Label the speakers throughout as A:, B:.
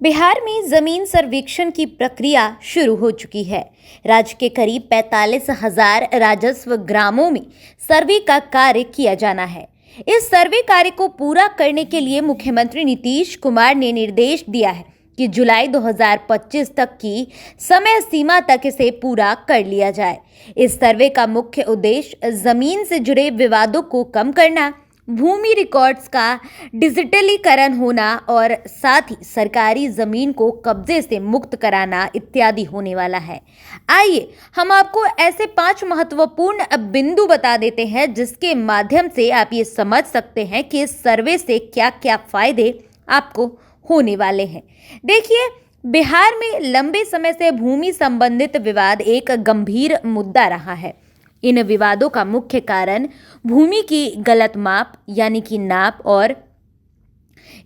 A: बिहार में जमीन सर्वेक्षण की प्रक्रिया शुरू हो चुकी है। राज्य के करीब 45,000 राजस्व ग्रामों में सर्वे का कार्य किया जाना है। इस सर्वे कार्य को पूरा करने के लिए मुख्यमंत्री नीतीश कुमार ने निर्देश दिया है कि जुलाई 2025 तक की समय सीमा तक इसे पूरा कर लिया जाए। इस सर्वे का मुख्य उद्देश्य जमीन से जुड़े विवादों को कम करना, भूमि रिकॉर्ड्स का डिजिटलीकरण होना और साथ ही सरकारी जमीन को कब्जे से मुक्त कराना इत्यादि होने वाला है। आइए हम आपको ऐसे 5 महत्वपूर्ण बिंदु बता देते हैं जिसके माध्यम से आप ये समझ सकते हैं कि इस सर्वे से क्या क्या फायदे आपको होने वाले हैं। देखिए, बिहार में लंबे समय से भूमि संबंधित विवाद एक गंभीर मुद्दा रहा है। इन विवादों का मुख्य कारण भूमि की गलत माप यानी कि नाप और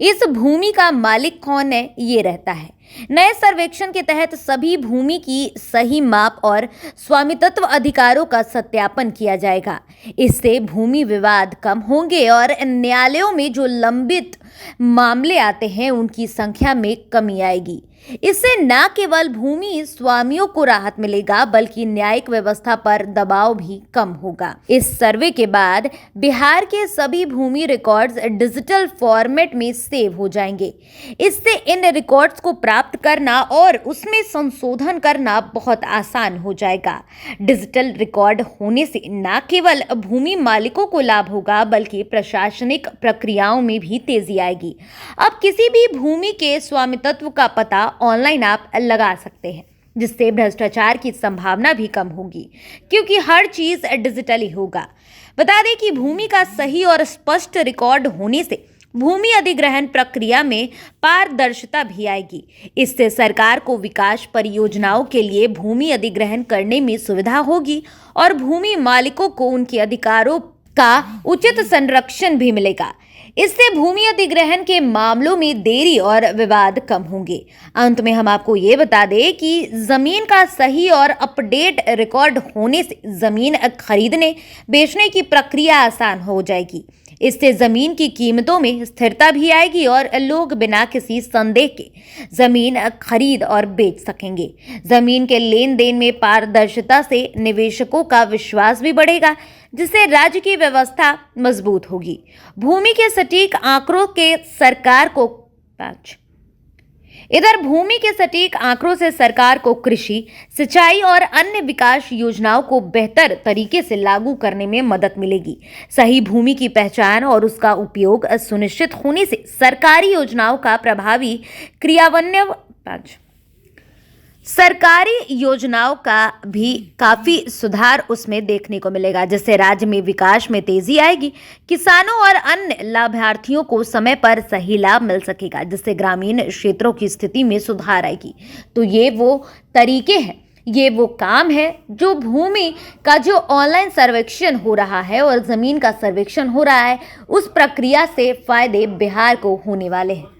A: इस भूमि का मालिक कौन है ये रहता है। नए सर्वेक्षण के तहत सभी भूमि की सही माप और स्वामित्व अधिकारों का सत्यापन किया जाएगा। इससे भूमि विवाद कम होंगे और न्यायालयों में जो लंबित मामले आते हैं उनकी संख्या में कमी आएगी। इससे न केवल भूमि स्वामियों को राहत मिलेगा बल्कि न्यायिक व्यवस्था पर दबाव भी कम होगा। इस सर्वे के बाद बिहार के सभी भूमि रिकॉर्ड्स डिजिटल फॉर्मेट में सेव हो जाएंगे। इससे इन रिकॉर्ड्स को प्राप्त करना और उसमें संशोधन करना बहुत आसान हो जाएगा। डिजिटल रिकॉर्ड होने से न केवल भूमि मालिकों को लाभ होगा बल्कि प्रशासनिक प्रक्रियाओं में भी तेजी आएगी। अब किसी भी भूमि के स्वामित्व का पता ऑनलाइन आप लगा सकते हैं, जिससे भ्रष्टाचार की संभावना भी कम होगी क्योंकि हर चीज डिजिटली होगा। बता दें कि भूमि का सही और स्पष्ट रिकॉर्ड होने से भूमि अधिग्रहण प्रक्रिया में पारदर्शिता भी आएगी। इससे सरकार को विकास परियोजनाओं के लिए भूमि अधिग्रहण करने में सुविधा होगी और भूमि मालिकों को उनके अधिकारों का उचित संरक्षण भी मिलेगा। इससे भूमि अधिग्रहण के मामलों में देरी और विवाद कम होंगे। अंत में हम आपको ये बता दें कि जमीन का सही और अपडेट रिकॉर्ड होने से जमीन खरीदने बेचने की प्रक्रिया आसान हो जाएगी। इससे जमीन की कीमतों में स्थिरता भी आएगी और लोग बिना किसी संदेह के जमीन खरीद और बेच सकेंगे। जमीन के लेन देन में पारदर्शिता से निवेशकों का विश्वास भी बढ़ेगा, जिससे राज्य की व्यवस्था मजबूत होगी। भूमि के सटीक आंकड़ों के सरकार को भूमि के सटीक आंकड़ों से सरकार को कृषि, सिंचाई और अन्य विकास योजनाओं को बेहतर तरीके से लागू करने में मदद मिलेगी। सही भूमि की पहचान और उसका उपयोग सुनिश्चित होने से सरकारी योजनाओं का प्रभावी क्रियान्वयन सरकारी योजनाओं का भी काफी सुधार उसमें देखने को मिलेगा, जिससे राज्य में विकास में तेजी आएगी। किसानों और अन्य लाभार्थियों को समय पर सही लाभ मिल सकेगा, जिससे ग्रामीण क्षेत्रों की स्थिति में सुधार आएगी। तो ये वो तरीके हैं, ये वो काम है जो भूमि का जो ऑनलाइन सर्वेक्षण हो रहा है और जमीन का सर्वेक्षण हो रहा है, उस प्रक्रिया से फायदे बिहार को होने वाले हैं।